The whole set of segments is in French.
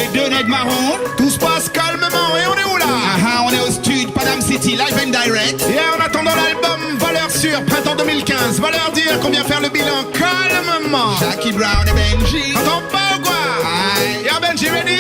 les deux nègres marrons. Tout se passe calmement et on est où là? On est au stud, Panam City, live and direct. Et en attendant l'album, valeur sûre, printemps 2015. Va leur dire qu'on vient faire le bilan calmement. Jackie Brown et Benji. Attends pas ou quoi? Aye. Y'a Benji ready?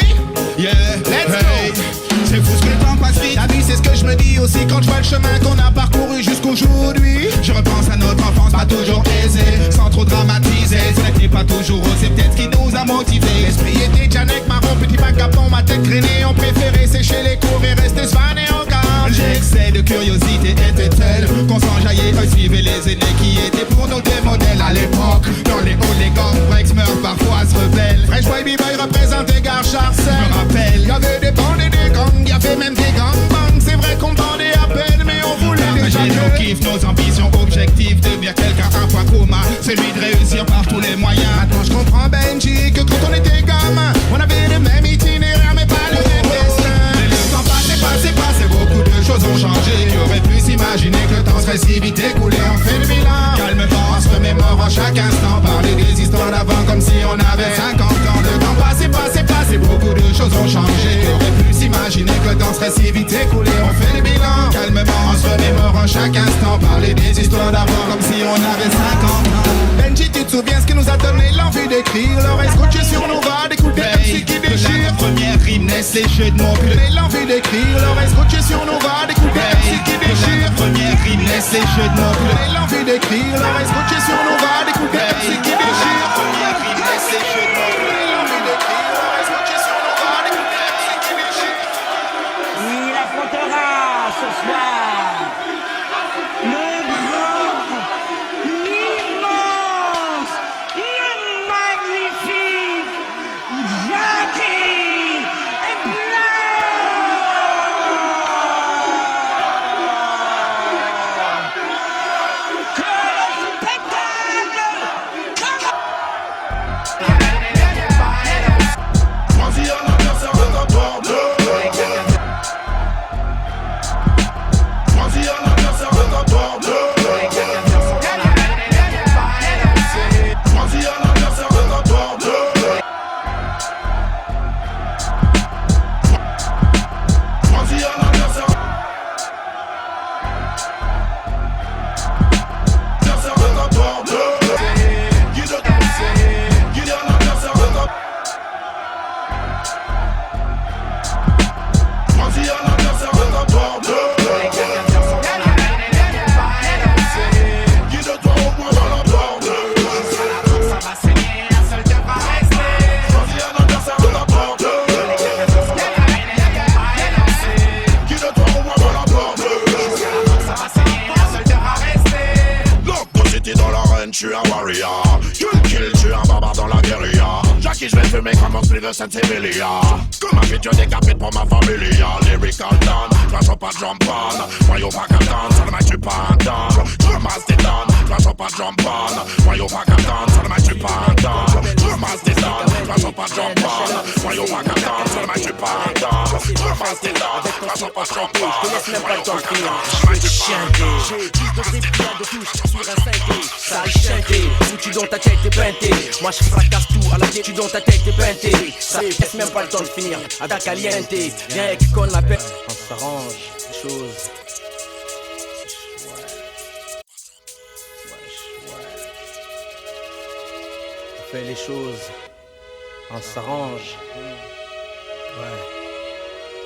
Yeah, Let's hey. go. C'est fou ce que le temps passe vite. T'as vu, c'est ce que je me dis aussi quand je vois le chemin qu'on a parcouru jusqu'aujourd'hui. Je repense à notre enfance, pas toujours aisée, sans trop dramatiser. Ce n'était pas toujours rose, c'est peut-être ce qui nous a motivés. L'esprit était Janek, marron, petit vagabond, ma tête traînée. On préférait sécher les cours et rester svané en garde. L'excès de curiosité était tel qu'on s'enjaillait à suivre les aînés qui étaient pour nous des modèles à l'époque. Dans les halls, les gangs, Breaks meurent, parfois se rebellent. Fresh Boy B-Boy représentait Gare Charcel. Je me rappelle, y'avait des bandes et des gangs, y'avait même des gangbangs. C'est vrai qu'on bandait à peine, mais on voulait déjà partager nos kiffs, nos ambitions, objectifs, devenir quelqu'un, un point commun, celui de réussir par tous les moyens. Maintenant je comprends Benji que quand on était gamin, on avait le même itinéraire mais pas le même destin. Mais le temps passé, beaucoup de choses ont changé. Qui aurait pu s'imaginer que le temps serait si vite écoulé? On fait le bilan, Calmement, on se remémore à chaque instant, parler des histoires d'avant comme si on avait 50 ans. Le temps passé, beaucoup de choses ont changé. Qui aurait pu s'imaginer que le temps serait si vite écoulé? On fait le bilan, calmement, on se remémore à chaque instant, parler des histoires d'avant comme si on avait 50 ans. Benji, tu te souviens ce qui nous a donné l'envie d'écrire? L'oreille scotchée sur nos vagues, d'écouter MC qui déchire. Première rime naissent les jeux de mots. Donné l'envie d'écrire, l'oreille scotchée sur nos vagues, d'écouter MC qui déchire. Première rime naissent les jeux de mots. Donné l'envie d'écrire, l'oreille scotchée sur nos vagues, d'écouter MC qui déchire. Première rime naissent les jeux de mots. Donné l'envie d'écrire, l'oreille scotchée sur nos vagues, d'écouter MC qui déchire. Il affrontera ce soir le grand, l'immense, le magnifique Jackie Brown. Que le spectacle commence. Choisis un adversaire de ta porte. Choisis un adversaire de ta porte. Choisis un adversaire de ta porte. Choisis un adversaire. Adversaire de ta porte. Guide un adversaire de ta. Choisis un adversaire de ta porte. Guide-toi au moins dans la porte. Ça va saigner, un seul cœur va rester. Choisis un adversaire de ta porte. Guide-toi au moins dans la porte. Ça va saigner, un seul cœur va rester. Loco City dans l'arène, je suis un warrior. Kill, je suis un barbare dans la guérilla. Jackie, je vais fumer comme un split de Saint-Sévelia. Comme un vidéo décapite pour ma familia. Lyrical down, flashons pas de jump on. Voyons pas qu'à danse, ça ne m'attue pas un down. Je ramasse des dents, flashons pas de jump on. Voyons pas qu'à danse, ça ne m'attue pas un down. Je ramasse des dents, flashons pas de jump on. Voyons pas qu'à danse, ça ne m'attue pas un down. Je ramasse des dents, flashons pas de jump on. Je te laisse même pas le temps de finir. Je vais te Chanter. J'ai plus de drip qu'il y a de touches sur un synthé. Sale chanter, foutu dans ta tête t'es peinté. Moi je fracasse tout à la tête, tu dans ta tête t'es peinté. Ça laisse même pas le temps de finir. Ada caliente, viens avec qu'on l'appelle. On s'arrange, les choses. On fait les choses. On s'arrange. Ouais.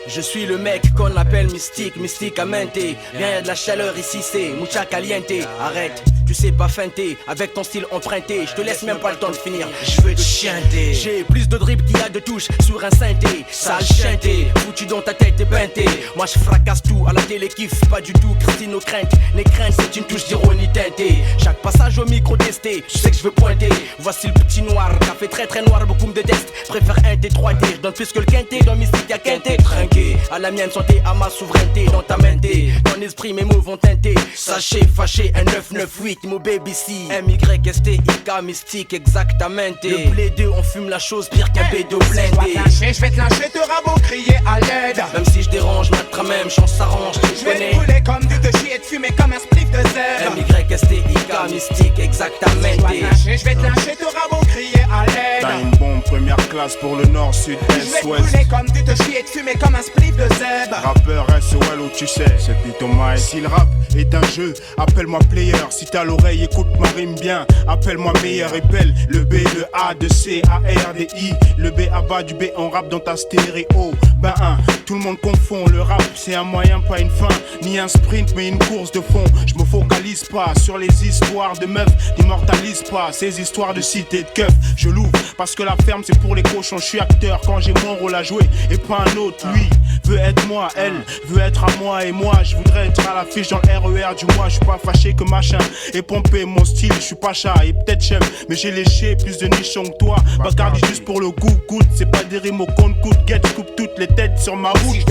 Je suis le mec qu'on appelle mystique, mysticamente. Viens, y'a de la chaleur ici, c'est mucha caliente. Arrête, tu sais pas feinter, avec ton style emprunté. Je te laisse même pas le temps de finir, je veux te chanter. J'ai plus de drip qu'il y a de touches sur un synthé. Sale chanté, foutu dans ta tête et peinté. Moi je fracasse tout, à la télé kiffe pas du tout. Christine aux craintes, les craintes c'est une touche d'ironie teintée. Chaque passage au micro testé, je sais que je veux pointer. Voici le petit noir, café très très noir, beaucoup me détestent. Préfère un T3T, je donne plus que le quinté. Dans mystique y'a quinté, trinqué. À la mienne santé, à ma souveraineté, dans ta mente. Dans l'esprit mes mots vont teinter. Sachez, fâché, un 998. rythme au BBC. MYSTIK mystique exactamente. Le blé 2 on fume la chose pire qu'un bédo blindé. Je vais te lyncher, te rabot, crier à l'aide. Même si je dérange, ma même chance s'arrange, tu je vais te brûler comme du te chier, te fumer comme un spliff de zèbre. MYSTIK mystique exactamente. Je vais te lyncher, te rabot, crier à l'aide. Time bomb, première classe pour le nord, sud, est, ouest. Je vais te brûler comme du te chier, te fumer comme un spliff de zèbre. Rappeur SOL où tu sais, c'est plutôt my. Si le rap est un jeu, appelle-moi player. Si t'as l'oreille, écoute ma rime bien. Appelle-moi meilleur et belle. Le B, le A, de C, A, R, D, I. Le B à bas du B en rap dans ta stéréo. Ben tout le monde confond. Le rap c'est un moyen, pas une fin. Ni un sprint mais une course de fond. Je me focalise pas sur les histoires de meufs. N'immortalise pas ces histoires de cité de keuf. Je l'ouvre parce que la ferme c'est pour les cochons. Je suis acteur quand j'ai mon rôle à jouer et pas un autre. Lui veut être moi, elle veut être à moi. Et moi je voudrais être à l'affiche dans le RER du mois. Je suis pas fâché que machin et pompé mon style. Je suis pas chat et peut-être chef mais j'ai léché plus de nichons que toi. Bacardi juste pour le goût, goûte. C'est pas des rimes au compte-coute. Get, coupe toutes les têtes sur ma route. Si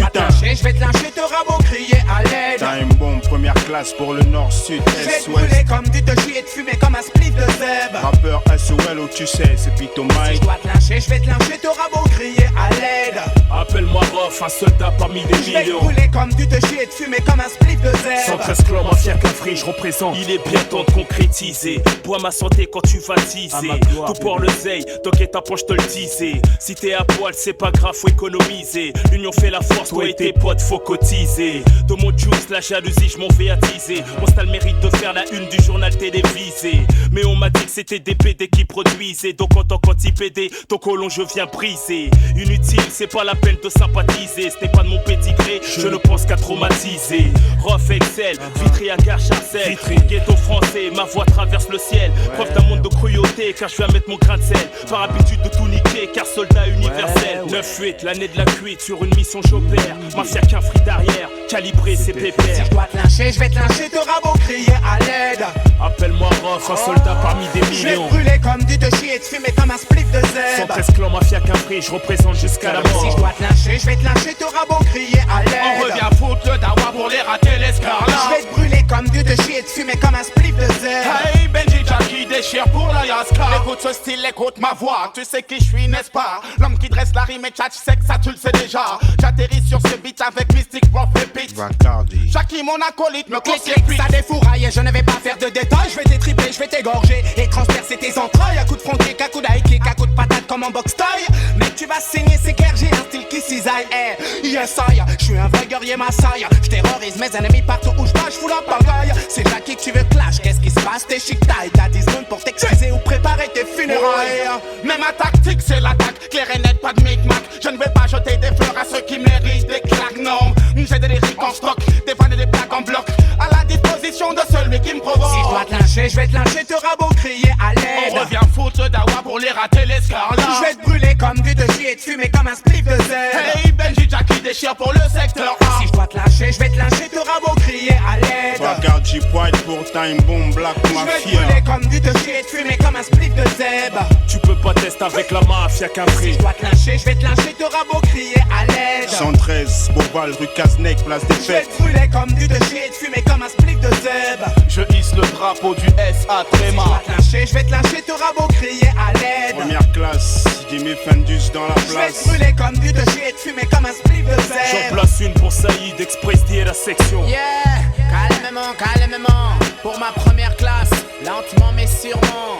je vais te lyncher, te rabot, crier à l'aide. Time bomb, première classe pour le nord, sud, est, ouest. Je vais te brûler comme du te chier, te fumer comme un spliff de zèbre. Rappeur SOL où tu sais, c'est Pito Mike. Si je dois te lyncher, je vais te lyncher, te rabot, crier à l'aide. Appelle-moi Rof, un soldat parmi des millions. Je vais te brûler comme du te chier, te fumer comme un spliff de zèbre. 113 clans, mafia cafri, je représente. Il est bien temps de concrétiser. Bois ma santé quand tu vas teaser. Tout pour le zeille, t'inquiète ta poche, te le disais. Si t'es à poil, c'est pas grave, faut économiser. L'union fait la force, toi et tes potes, faut cotiser. De mon juice, la jalousie, je m'en vais attiser. Mon style mérite de faire la une du journal télévisé. Mais on m'a dit que c'était des PD qui produisaient. Donc en tant qu'anti-PD, ton colon je viens briser. Inutile, c'est pas la peine de sympathiser. Ce n'est pas de mon pédigré, je ne pense qu'à traumatiser. Rof Excel, Vitry à Gare Charcel. Ghetto français, ma voix traverse le ciel. Preuve d'un monde de cruauté, car je viens mettre mon grain de sel. Par habitude de tout niquer, car soldat universel. 9-8, l'année de la cuite, sur une mission j'opère. Mafia qu'un fric d'arrière, calibré c'est pépère. Si je dois te lyncher, je vais te lyncher, te rabot, crier à l'aide. Appelle-moi Rof, un soldat parmi des millions. Je vais te brûler comme du te chier, te fumer comme un spliff de zèbre. 113 clans, mafia qu'un fric, je représente jusqu'à la mort. Si je dois te lyncher, je vais te lyncher, te rabot, crier à l'aide. On revient foutre le dawa pour les rater l'escarlate. Je vais te brûler comme du te chier, te fumer comme un spliff de zèbre. Hey Benji Jackie déchire pour la Yaska. Écoute ce style, écoute ma voix. Tu sais qui je suis, n'est-ce pas? L'homme qui dresse la rime et tchatch sec, ça tu le sais déjà. J'atterris sur ce beat avec Mystic Prof et Pete. Jackie mon acolyte me clic ça défouraille et je ne vais pas faire de détails. Je vais t'étripler, je vais t'égorger et transpercer tes entrailles. À coup de front kick, à coup d'high kick, à coup de patate comme en box taille. Mais tu vas saigner, c'est clair, j'ai un style qui cisaille. Yes I, je suis un vrai guerrier Maasai. Je terrorise mes ennemis partout où je vais, je fous la pagaille. C'est Jackie que tu veux clash, qu'est-ce qui se passe? T'es chic taille, t'as 10 secondes pour t'excuser ou préparer tes funérailles. Mais ma tactique c'est l'attaque, clair et net, pas de micmac. Je ne vais pas jeter des fleurs à ceux qui méritent des claques, non. J'ai des lyriques en stock, des vannes et des blagues en bloc. À la disposition de celui qui me provoque. Si je dois te lyncher, je vais te lyncher, te rabot, crier à l'aide. On revient foutre le dawa pour les rater l'escarlate. Je vais te brûler comme du te chier, te fumer comme un spliff de zèbre. Hey Benji Jackie déchire pour le secteur A. Si je dois te lyncher, je vais te lyncher, te rabot, crier à l'aide. Bacardi White pour Time Bomb, Black Mafia. Je vais te brûler comme du te chier, te fumer comme un spliff de zèbre. Tu peux pas tester avec la mafia qu'un Si fric. je dois te lyncher, je vais te lyncher, te rabot, crier à l'aide. 113, Bobal, rue Cazenec, place des Je vais fêtes. te brûler comme du te chier, te fumer comme un spliff de zèbre. Je hisse le drapeau du SA Si je Tréma. dois te lyncher, je vais te lyncher, te rabot, crier à l'aide. Première classe, Jimmy Fendus dans la Je vais place. te brûler comme du te chier, te fumer comme un spliff de J'en zèbre. place une pour Saïd, Express D et la section. Yeah, calmement, calmement. Pour ma première classe, lentement mais sûrement.